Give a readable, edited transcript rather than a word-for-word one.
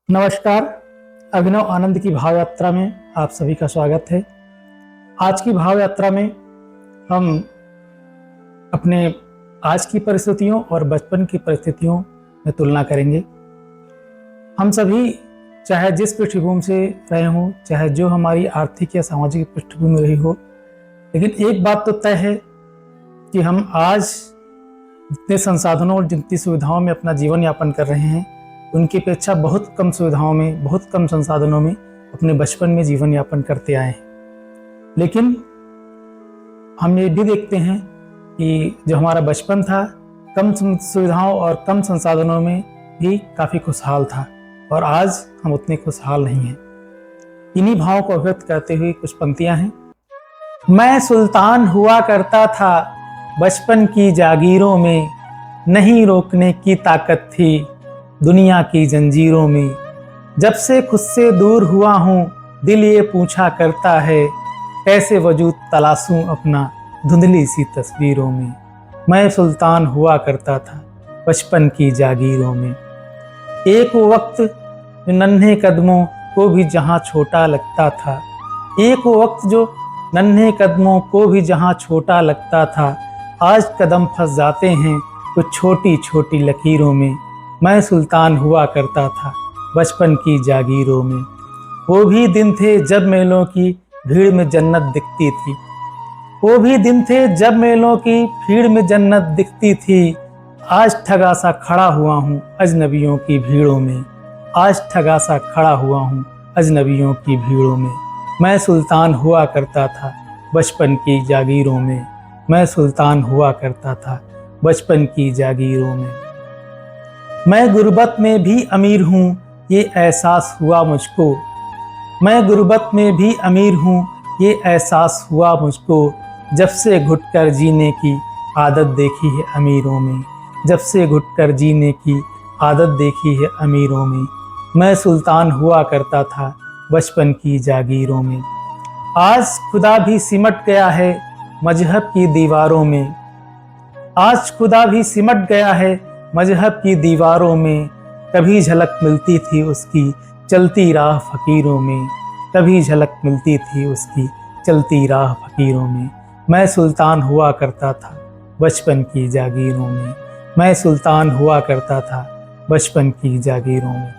नमस्कार। अभिनव आनंद की भाव यात्रा में आप सभी का स्वागत है। आज की भाव यात्रा में हम अपने आज की परिस्थितियों और बचपन की परिस्थितियों में तुलना करेंगे। हम सभी चाहे जिस पृष्ठभूमि से रहे हों, चाहे जो हमारी आर्थिक या सामाजिक पृष्ठभूमि रही हो, लेकिन एक बात तो तय है कि हम आज जितने संसाधनों और जितनी सुविधाओं में अपना जीवन यापन कर रहे हैं, उनकी अपेक्षा बहुत कम सुविधाओं में, बहुत कम संसाधनों में अपने बचपन में जीवन यापन करते आए हैं। लेकिन हम ये भी देखते हैं कि जो हमारा बचपन था, कम सुविधाओं और कम संसाधनों में भी काफ़ी खुशहाल था, और आज हम उतने खुशहाल नहीं हैं। इन्हीं भावों को व्यक्त करते हुए कुछ पंक्तियां हैं। मैं सुल्तान हुआ करता था बचपन की जागीरों में, नहीं रोकने की ताकत थी दुनिया की जंजीरों में। जब से खुद से दूर हुआ हूँ, दिल ये पूछा करता है, कैसे वजूद तलाशूं अपना धुंधली सी तस्वीरों में। मैं सुल्तान हुआ करता था बचपन की जागीरों में। एक वो वक्त जो नन्हे कदमों को भी जहाँ छोटा लगता था, एक वो वक्त जो नन्हे कदमों को भी जहाँ छोटा लगता था, आज कदम फंस जाते हैं कुछ छोटी छोटी लकीरों में। मैं सुल्तान हुआ करता था बचपन की जागीरों में। वो भी दिन थे जब मेलों की भीड़ में जन्नत दिखती थी, वो भी दिन थे जब मेलों की भीड़ में जन्नत दिखती थी। आज ठगा सा खड़ा हुआ हूँ अजनबियों की भीड़ों में, आज ठगा सा खड़ा हुआ हूँ अजनबियों की भीड़ों में। मैं सुल्तान हुआ करता था बचपन की जागीरों में, मैं सुल्तान हुआ करता था बचपन की जागीरों में। मैं गुर्बत में भी अमीर हूँ ये एहसास हुआ मुझको, मैं गुर्बत में भी अमीर हूँ ये एहसास हुआ मुझको। जब से घुटकर जीने की आदत देखी है अमीरों में, जब से घुटकर जीने की आदत देखी है अमीरों में। मैं सुल्तान हुआ करता था बचपन की जागीरों में। आज खुदा भी सिमट गया है मजहब की दीवारों में, आज खुदा भी सिमट गया है मजहब की दीवारों में। कभी झलक मिलती थी उसकी चलती राह फकीरों में, कभी झलक मिलती थी उसकी चलती राह फकीरों में। मैं सुल्तान हुआ करता था बचपन की जागीरों में, मैं सुल्तान हुआ करता था बचपन की जागीरों में।